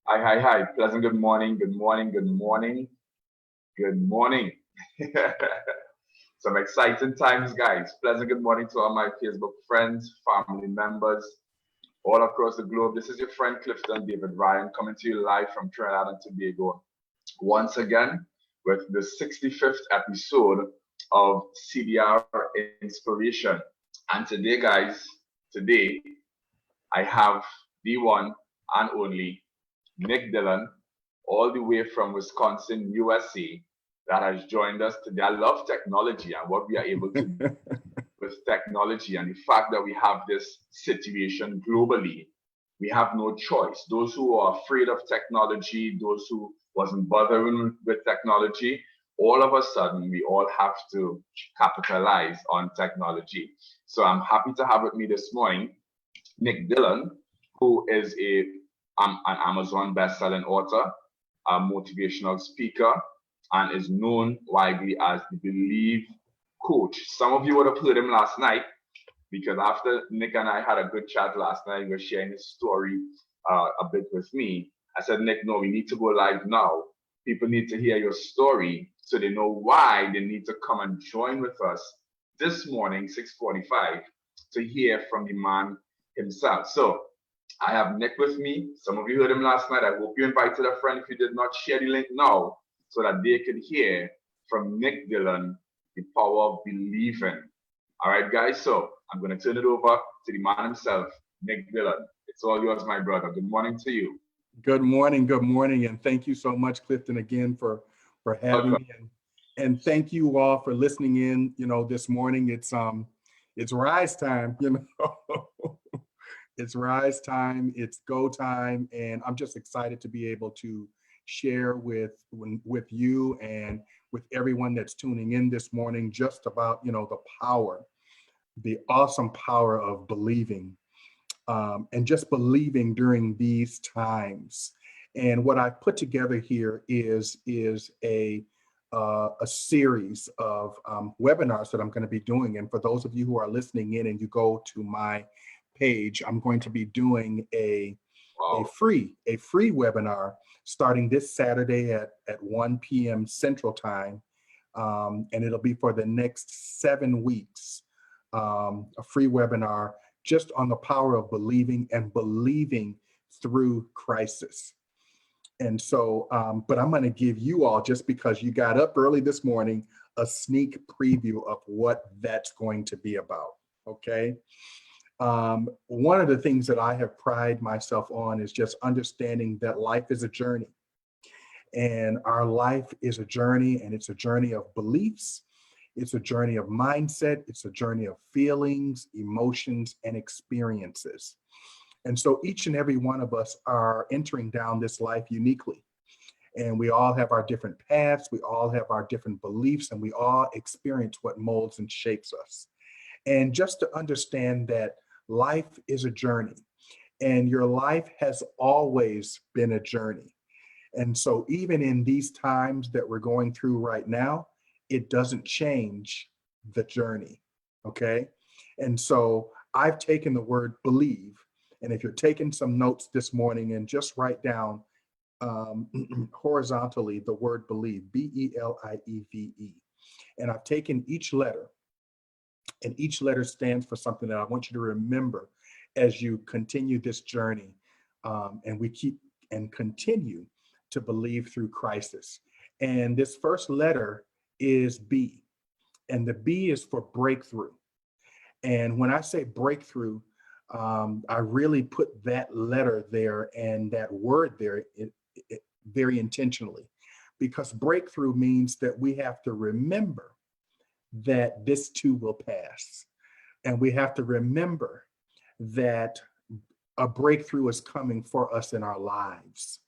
Hi, hi, hi. Pleasant good morning, good morning, good morning, good morning. Some exciting times, guys. Pleasant good morning to all my Facebook friends, family members, all across the globe. This is your friend Clifton David Ryan coming to you live from Trinidad and Tobago once again with the 65th episode of CDR Inspiration. And today, guys, today I have the one and only Nick Dillon, all the way from Wisconsin, USA, that has joined us today. I love technology and what we are able to do with technology and the fact that we have this situation globally. We have no choice. Those who are afraid of technology, those who wasn't bothering with technology, all of a sudden we all have to capitalize on technology. So I'm happy to have with me this morning Nick Dillon, who is an Amazon best-selling author, a motivational speaker, and is known widely as the Believe Coach. Some of you would have heard him last night because after Nick and I had a good chat last night, he was sharing his story a bit with me. I said, Nick, no, we need to go live now. People need to hear your story so they know why they need to come and join with us this morning, 6:45, to hear from the man himself. So I have Nick with me. Some of you heard him last night. I hope you invited a friend. If you did not, share the link now so that they can hear from Nick Dillon the power of believing. All right, guys. So I'm going to turn it over to the man himself, Nick Dillon. It's all yours, my brother. Good morning to you. Good morning, and thank you so much, Clifton, again for having me, and thank you all for listening in. This morning it's rise time. It's rise time. It's go time, and I'm just excited to be able to share with you and with everyone that's tuning in this morning just about the awesome power of believing. And just believing during these times. And what I put together here is a series of webinars that I'm going to be doing. And for those of you who are listening in and you go to my page, I'm going to be doing a free webinar starting this Saturday at 1 p.m. Central Time. And it'll be for the next 7 weeks, a free webinar just on the power of believing and believing through crisis. And so, but I'm going to give you all, just because you got up early this morning, a sneak preview of what that's going to be about. Okay. One of the things that I have prided myself on is just understanding that life is a journey. And our life is a journey, and it's a journey of beliefs. It's a journey of mindset. It's a journey of feelings, emotions, and experiences. And so each and every one of us are entering down this life uniquely. And we all have our different paths. We all have our different beliefs, and we all experience what molds and shapes us. And just to understand that life is a journey, and your life has always been a journey. And so even in these times that we're going through right now, it doesn't change the journey, okay? And so I've taken the word believe, and if you're taking some notes this morning, and just write down horizontally the word believe, B-E-L-I-E-V-E. And I've taken each letter, and each letter stands for something that I want you to remember as you continue this journey, and we keep and continue to believe through crisis. And this first letter is B, and the B is for breakthrough. And when I say breakthrough, I really put that letter there and that word there very intentionally, because breakthrough means that we have to remember that this too will pass. And we have to remember that a breakthrough is coming for us in our lives.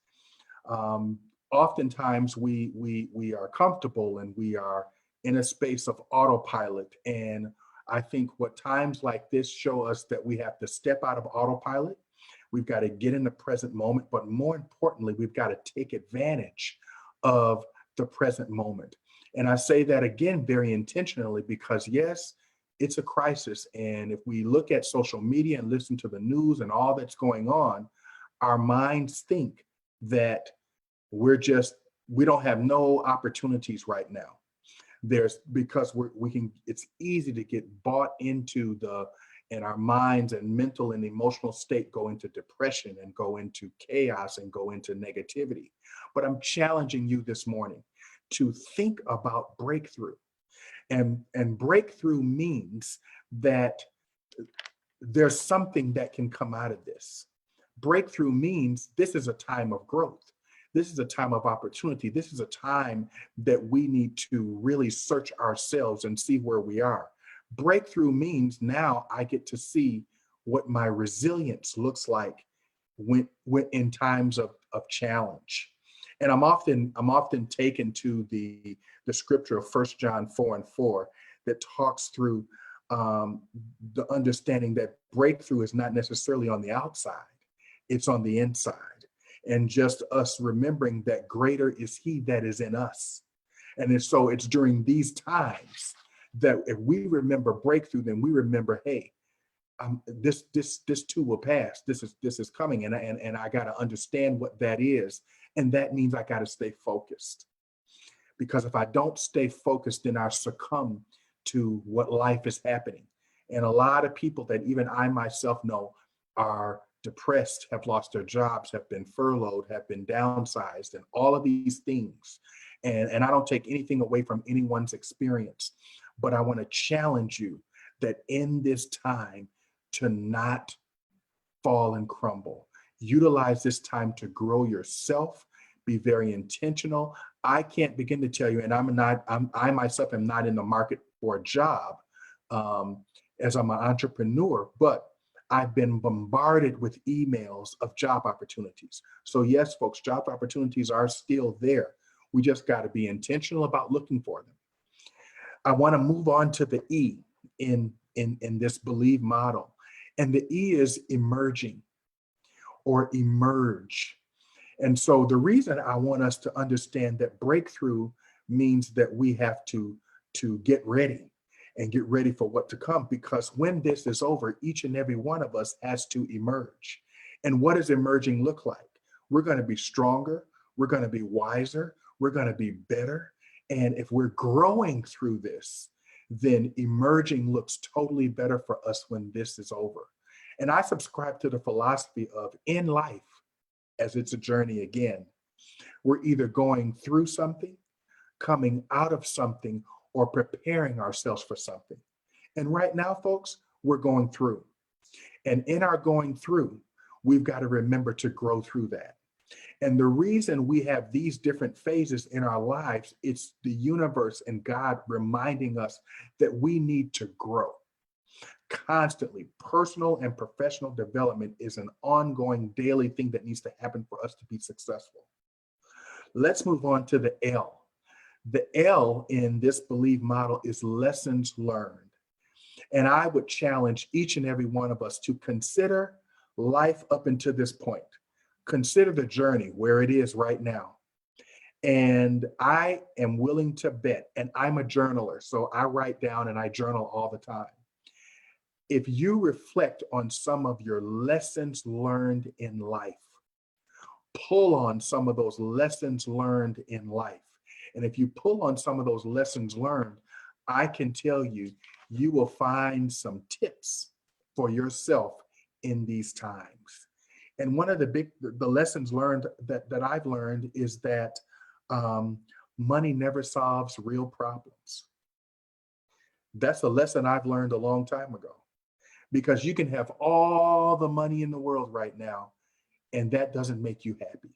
Oftentimes we are comfortable and we are in a space of autopilot. And I think what times like this show us that we have to step out of autopilot. We've got to get in the present moment, but more importantly, we've got to take advantage of the present moment. And I say that again very intentionally because yes, it's a crisis. And if we look at social media and listen to the news and all that's going on, our minds think that we don't have no opportunities right now. There's because we can, it's easy to get bought into and our minds and mental and emotional state go into depression and go into chaos and go into negativity. But I'm challenging you this morning to think about breakthrough. And breakthrough means that there's something that can come out of this. Breakthrough means this is a time of growth. This is a time of opportunity. This is a time that we need to really search ourselves and see where we are. Breakthrough means now I get to see what my resilience looks like when in times of challenge. And I'm often taken to the scripture of 1 John 4:4 that talks through the understanding that breakthrough is not necessarily on the outside, it's on the inside. And just us remembering that greater is he that is in us. And so it's during these times that if we remember breakthrough, then we remember, hey, this too will pass. This is coming, and I got to understand what that is, and that means I got to stay focused. Because if I don't stay focused, then I succumb to what life is happening. And a lot of people that even I myself know are depressed, have lost their jobs, have been furloughed, have been downsized, and all of these things. And I don't take anything away from anyone's experience, but I want to challenge you that in this time to not fall and crumble. Utilize this time to grow yourself, be very intentional. I can't begin to tell you, and I myself am not in the market for a job as I'm an entrepreneur, but I've been bombarded with emails of job opportunities. So yes, folks, job opportunities are still there. We just got to be intentional about looking for them. I want to move on to the E in this believe model. And the E is emerging or emerge. And so the reason I want us to understand that breakthrough means that we have to get ready and get ready for what to come, because when this is over, each and every one of us has to emerge. And what does emerging look like? We're going to be stronger. We're going to be wiser. We're going to be better. And if we're growing through this, then emerging looks totally better for us when this is over. And I subscribe to the philosophy of in life, as it's a journey again, we're either going through something, coming out of something, or preparing ourselves for something. And right now, folks, we're going through. And in our going through, we've got to remember to grow through that. And the reason we have these different phases in our lives, it's the universe and God reminding us that we need to grow. Constantly, personal and professional development is an ongoing daily thing that needs to happen for us to be successful. Let's move on to the L. The L in this believe model is lessons learned. And I would challenge each and every one of us to consider life up until this point. Consider the journey where it is right now. And I am willing to bet, and I'm a journaler, so I write down and I journal all the time. If you reflect on some of your lessons learned in life, pull on some of those lessons learned in life. And if you pull on some of those lessons learned, I can tell you, you will find some tips for yourself in these times. And one of the lessons learned that I've learned is that money never solves real problems. That's a lesson I've learned a long time ago, because you can have all the money in the world right now, and that doesn't make you happy.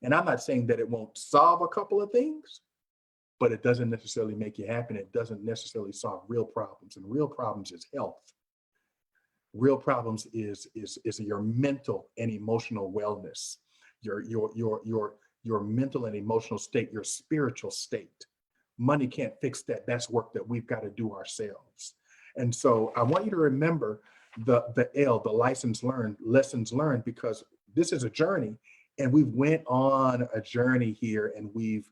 And I'm not saying that it won't solve a couple of things, but it doesn't necessarily make you happy. And it doesn't necessarily solve real problems. And real problems is health. Real problems is your mental and emotional wellness, your mental and emotional state, your spiritual state. Money can't fix that. That's work that we've got to do ourselves. And so I want you to remember the L, the lessons learned, because this is a journey, and we went on a journey here, and we've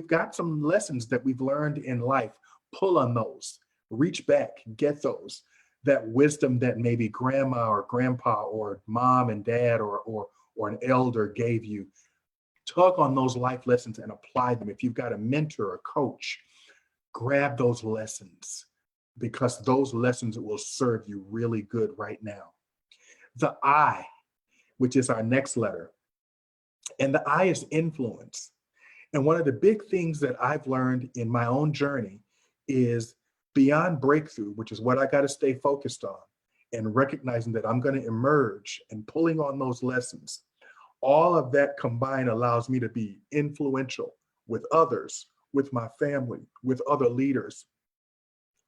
got some lessons that we've learned in life. Pull on those, reach back, get those, that wisdom that maybe grandma or grandpa or mom and dad or or an elder gave you. Tug on those life lessons and apply them. If you've got a mentor or coach, grab those lessons, because those lessons will serve you really good right now. The I, which is our next letter, and the I is influence. And one of the big things that I've learned in my own journey is beyond breakthrough, which is what I got to stay focused on, and recognizing that I'm going to emerge and pulling on those lessons. All of that combined allows me to be influential with others, with my family, with other leaders,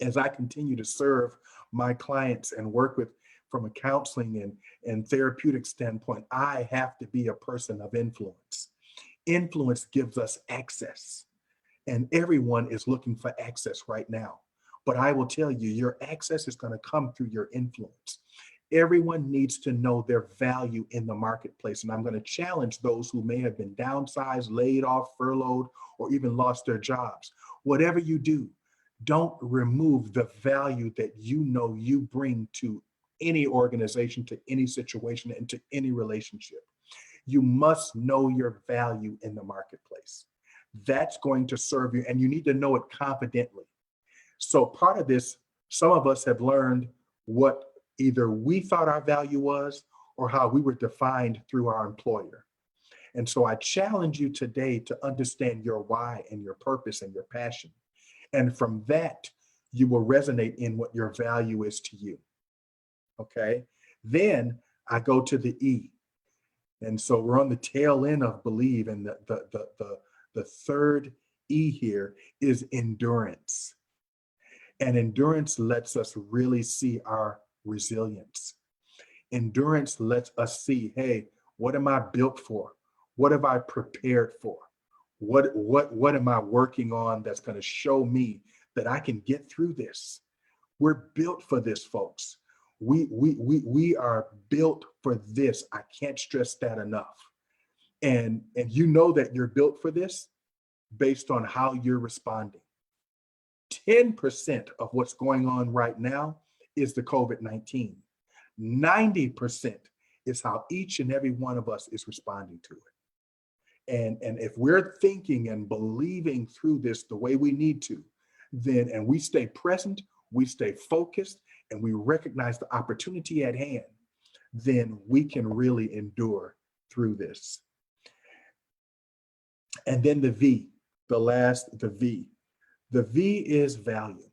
as I continue to serve my clients and work with from a counseling and therapeutic standpoint. I have to be a person of influence. Influence gives us access, and everyone is looking for access right now. But I will tell you, your access is going to come through your influence. Everyone needs to know their value in the marketplace. And I'm going to challenge those who may have been downsized, laid off, furloughed, or even lost their jobs. Whatever you do, don't remove the value that you know you bring to any organization, to any situation, and to any relationship. You must know your value in the marketplace. That's going to serve you, and you need to know it confidently. So part of this, some of us have learned what either we thought our value was or how we were defined through our employer. And so I challenge you today to understand your why and your purpose and your passion. And from that, you will resonate in what your value is to you. Okay. Then I go to the E. And so we're on the tail end of believe. And the third E here is endurance. And endurance lets us really see our resilience. Endurance lets us see, hey, what am I built for? What have I prepared for? What am I working on that's going to show me that I can get through this? We're built for this, folks. We are built for this. I can't stress that enough. And you know that you're built for this based on how you're responding. 10% of what's going on right now is the COVID-19. 90% is how each and every one of us is responding to it. And if we're thinking and believing through this the way we need to, then, and we stay present, we stay focused, and we recognize the opportunity at hand, then we can really endure through this. And then the V, the V. The V is value.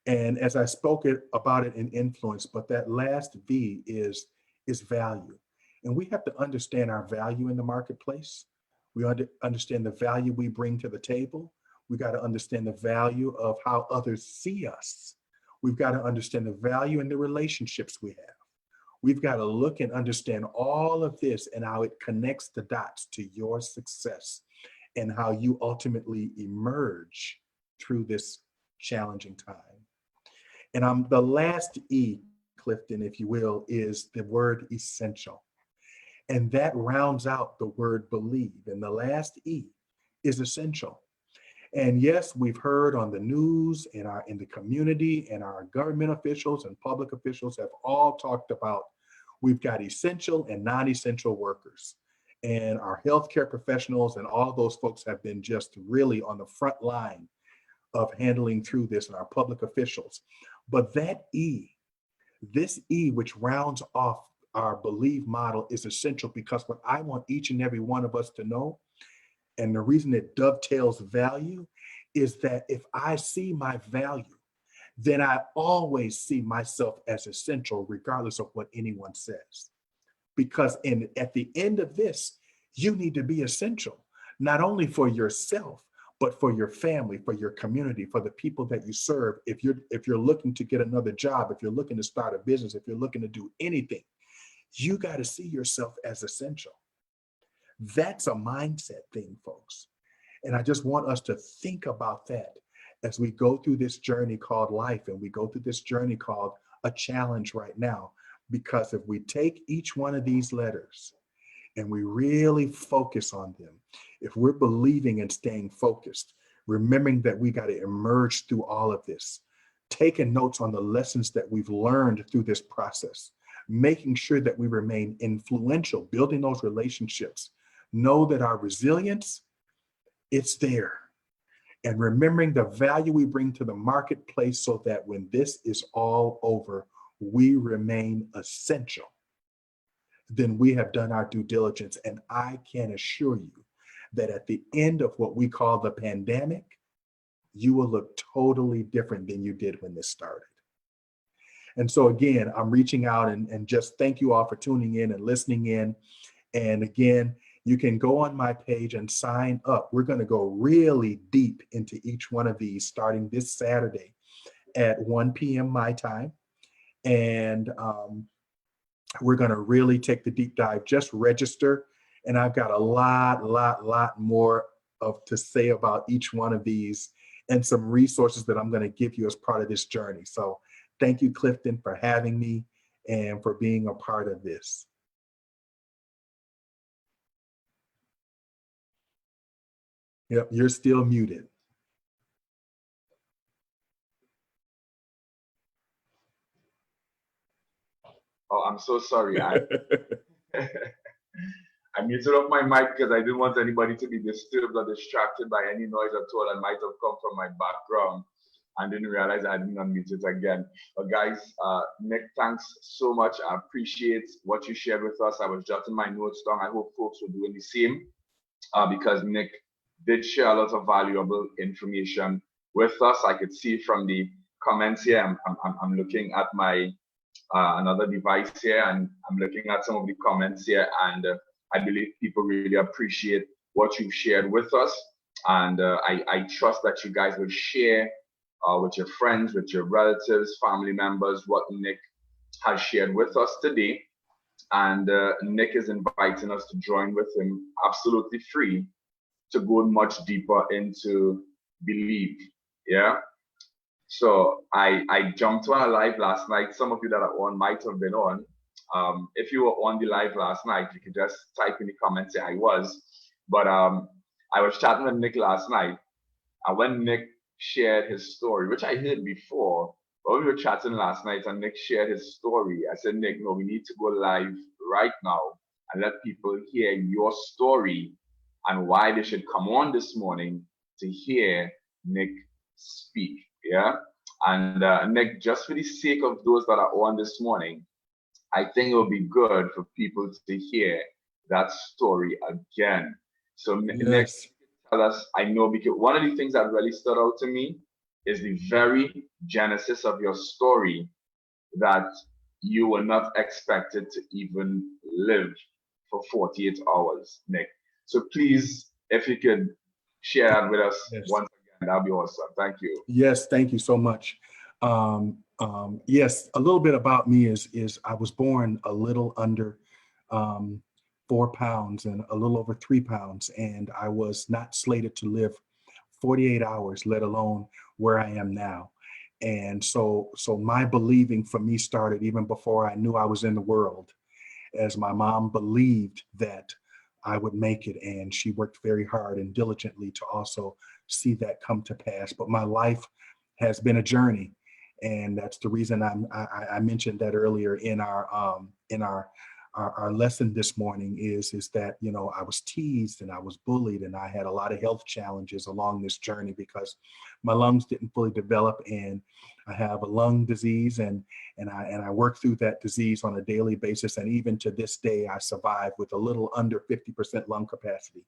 And as I spoke about it in influence, but that last V is value. And we have to understand our value in the marketplace. We understand the value we bring to the table. We got to understand the value of how others see us. We've got to understand the value in the relationships we have. We've got to look and understand all of this and how it connects the dots to your success and how you ultimately emerge through this challenging time. And the last E, Clifton, if you will, is the word essential. And that rounds out the word believe. And the last E is essential. And yes, we've heard on the news, in the community, and our government officials and public officials have all talked about, we've got essential and non-essential workers. And our healthcare professionals and all of those folks have been just really on the front line of handling through this, and our public officials. But that E, this E, which rounds off our believe model, is essential, because what I want each and every one of us to know, and the reason it dovetails value, is that if I see my value, then I always see myself as essential, regardless of what anyone says. Because at the end of this, you need to be essential, not only for yourself, but for your family, for your community, for the people that you serve. If you're looking to get another job, if you're looking to start a business, if you're looking to do anything, you got to see yourself as essential. That's a mindset thing, folks. And I just want us to think about that as we go through this journey called life, and we go through this journey called a challenge right now. Because if we take each one of these letters and we really focus on them, if we're believing and staying focused, remembering that we got to emerge through all of this, taking notes on the lessons that we've learned through this process, making sure that we remain influential, building those relationships, know that our resilience, it's there. And remembering the value we bring to the marketplace so that when this is all over, we remain essential, then we have done our due diligence. And I can assure you that at the end of what we call the pandemic, you will look totally different than you did when this started. And so again, I'm reaching out and just thank you all for tuning in and listening in. And again, you can go on my page and sign up. We're going to go really deep into each one of these starting this Saturday at 1 p.m. my time. And we're going to really take the deep dive. Just register. And I've got a lot more to say about each one of these and some resources that I'm going to give you as part of this journey. So thank you, Clifton, for having me and for being a part of this. Yep, you're still muted. Oh, I'm so sorry. I muted off my mic because I didn't want anybody to be disturbed or distracted by any noise at all that might have come from my background, and didn't realize I didn't unmute it again. But guys, Nick, thanks so much. I appreciate what you shared with us. I was jotting my notes down. I hope folks were doing the same because Nick did share a lot of valuable information with us. I could see from the comments here. I'm looking at my another device here, and I'm looking at some of the comments here, and I believe people really appreciate what you've shared with us. And I trust that you guys will share with your friends, with your relatives, family members, what Nick has shared with us today. And Nick is inviting us to join with him absolutely free to go much deeper into belief. Yeah. So I jumped on a live last night. Some of you that are on might have been on. If you were on the live last night, you could just type in the comments, say I was. But I was chatting with Nick last night. And when Nick shared his story, which I heard before, but when we were chatting last night and Nick shared his story, I said, Nick, no, we need to go live right now and let people hear your story and why they should come on this morning to hear Nick speak. Yeah. And Nick, just for the sake of those that are on this morning, I think it would be good for people to hear that story again. So Yes. Nick, tell us, I know, because one of the things that really stood out to me is the very genesis of your story, that you were not expected to even live for 48 hours, Nick. So please, if you could share that with us once again, that'd be awesome. Thank you. Yes, thank you so much. Yes, a little bit about me is I was born a little under 4 pounds and a little over 3 pounds, and I was not slated to live 48 hours, let alone where I am now. And so my believing for me started even before I knew I was in the world, as my mom believed that I would make it, and she worked very hard and diligently to also see that come to pass. But my life has been a journey, and that's the reason I mentioned that earlier in our lesson this morning is that, you know, I was teased and I was bullied and I had a lot of health challenges along this journey because my lungs didn't fully develop, and I have a lung disease, and I work through that disease on a daily basis. And even to this day, I survive with a little under 50% lung capacity.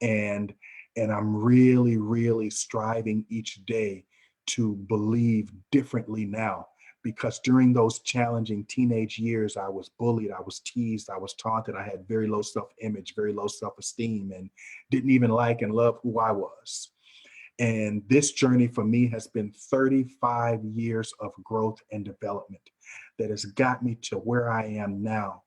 And I'm really striving each day to believe differently now, because during those challenging teenage years, I was bullied, I was teased, I was taunted, I had very low self-image, very low self-esteem, and didn't even like and love who I was. And this journey for me has been 35 years of growth and development that has got me to where I am now,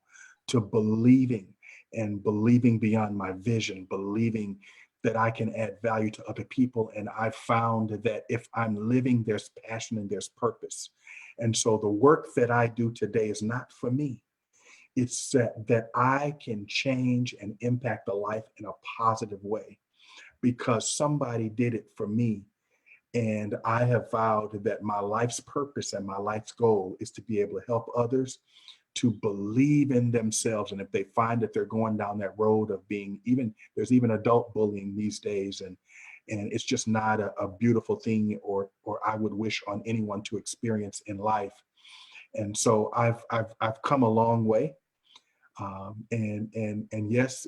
to believing and believing beyond my vision, believing that I can add value to other people. And I found that if I'm living, there's passion and there's purpose. And so the work that I do today is not for me. It's that I can change and impact a life in a positive way because somebody did it for me. And I have vowed that my life's purpose and my life's goal is to be able to help others to believe in themselves. And if they find that they're going down that road of being there's even adult bullying these days, and it's just not a beautiful thing, or I would wish on anyone to experience in life. And so I've come a long way. And yes,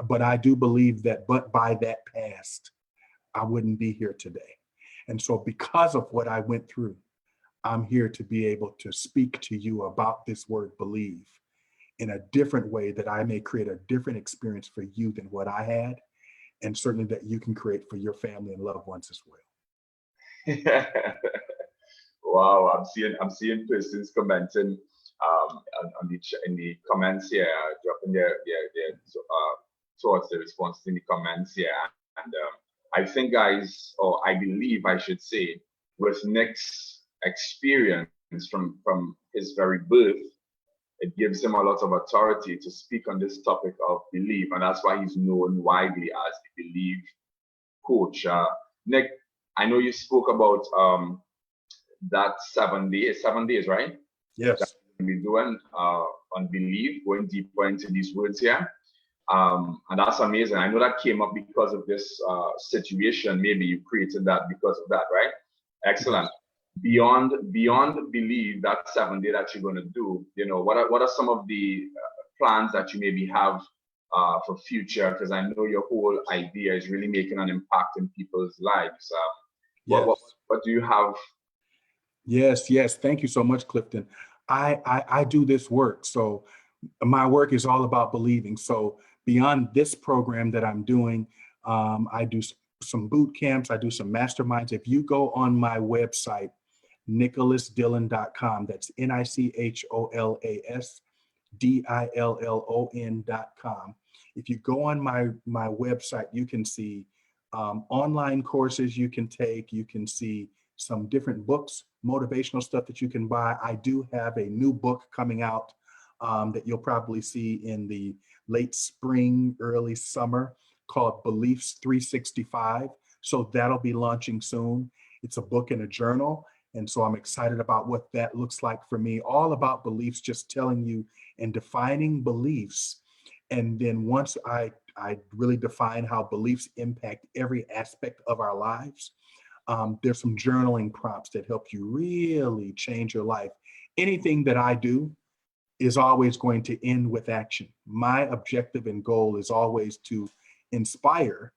but I do believe that, but by that past, I wouldn't be here today. And so because of what I went through, I'm here to be able to speak to you about this word believe in a different way, that I may create a different experience for you than what I had, and certainly that you can create for your family and loved ones as well. Wow, I'm seeing persons commenting in the comments here, dropping their thoughts, their responses in the comments here. And I think, guys, or I believe I should say, with Nick's experience from his very birth, it gives him a lot of authority to speak on this topic of belief, and that's why he's known widely as the Believe Coach. Nick, I know you spoke about that 7 days, right? Yes. We're doing on belief, going deeper into these words here. And that's amazing. I know that came up because of this situation. Maybe you created that because of that, right? Excellent. Beyond believe, that 7 day that you're going to do, what are some of the plans that you maybe have for future? Because I know your whole idea is really making an impact in people's lives. Yes. What do you have? Yes. Thank you so much, Clifton. I do this work. So my work is all about believing. So beyond this program that I'm doing, I do some boot camps. I do some masterminds. If you go on my website, NicholasDillon.com, that's NicholasDillon.com. If you go on my website, you can see online courses you can take. You can see some different books, motivational stuff that you can buy. I do have a new book coming out that you'll probably see in the late spring, early summer, called Beliefs 365. So that'll be launching soon. It's a book and a journal. And so I'm excited about what that looks like for me. All about beliefs, just telling you and defining beliefs. And then once I really define how beliefs impact every aspect of our lives, there's some journaling prompts that help you really change your life. Anything that I do is always going to end with action. My objective and goal is always to inspire.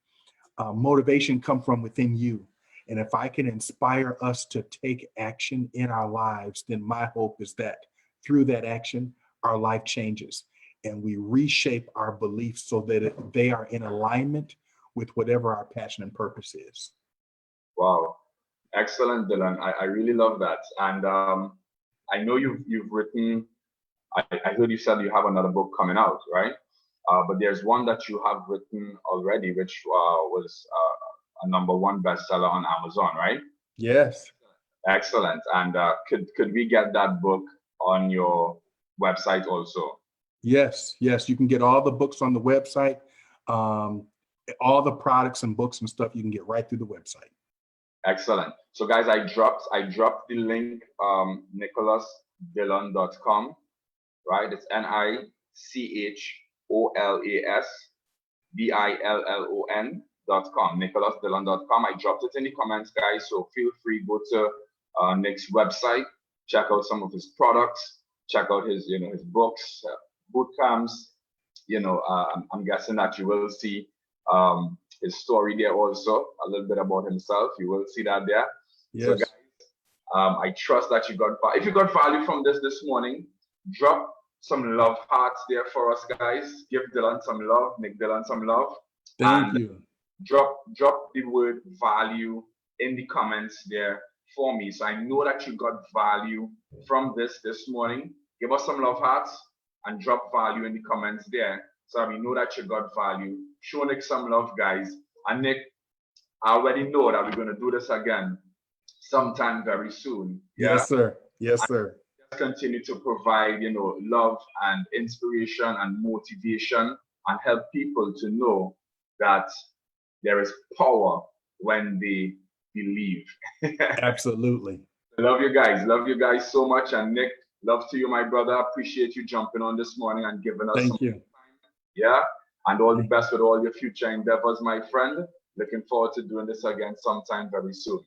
Motivation come from within you. And if I can inspire us to take action in our lives, then my hope is that through that action, our life changes and we reshape our beliefs so that they are in alignment with whatever our passion and purpose is. Wow, excellent, Dillon. I really love that. And I know you've written. I heard you said you have another book coming out, right? But there's one that you have written already, which was a #1 bestseller on Amazon, right? Yes. Excellent. And could we get that book on your website also? Yes. You can get all the books on the website. All the products and books and stuff you can get right through the website. Excellent. So guys, I dropped the link, NicholasDillon.com, right? It's NicholasDillon.com, NicholasDillon.com. I dropped it in the comments, guys. So feel free, go to Nick's website, check out some of his products, check out his books, boot camps. I'm guessing that you will see his story there also, a little bit about himself. You will see that there. Yes. So guys, I trust that you got value. If you got value from this morning, drop some love hearts there for us, guys. Give Dillon some love, Nick Dillon some love. Thank you. Drop the word value in the comments there for me, so I know that you got value from this morning. Give us some love hearts and drop value in the comments there, so we know that you got value. Show Nick some love, guys. And Nick, I already know that we're going to do this again sometime very soon. Yeah? Yes, sir. Yes, sir. Just continue to provide, love and inspiration and motivation, and help people to know that there is power when they believe. Absolutely. Love you guys so much. And Nick, Love to you, my brother. Appreciate you jumping on this morning and giving us Thank you. yeah. And all the best with all your future endeavors, my friend. Looking forward to doing this again sometime very soon.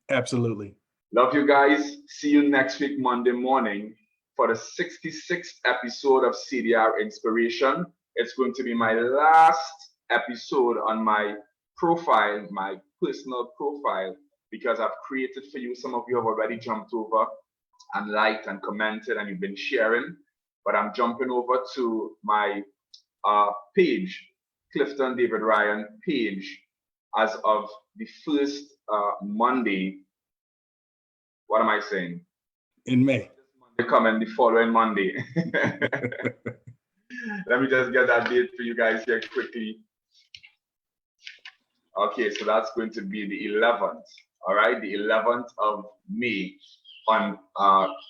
Absolutely. Love you guys. See you next week, Monday morning, for the 66th episode of CDR Inspiration. It's going to be my last episode on my profile, my personal profile, because I've created for you. Some of you have already jumped over and liked and commented, and you've been sharing. But I'm jumping over to my page, Clifton David Ryan page, as of the first Monday. What am I saying? In May. Monday coming the following Monday. Let me just get that date for you guys here quickly. Okay, so that's going to be the 11th. All right, the 11th of May on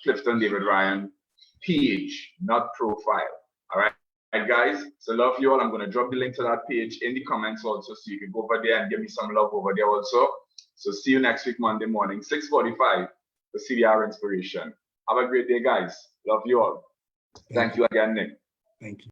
Clifton David Ryan page, not profile. All right. All right, guys. So love you all. I'm going to drop the link to that page in the comments also, so you can go over there and give me some love over there also. So see you next week, Monday morning, 6:45 for CDR Inspiration. Have a great day, guys. Love you all. Thank you again, Nick. Thank you.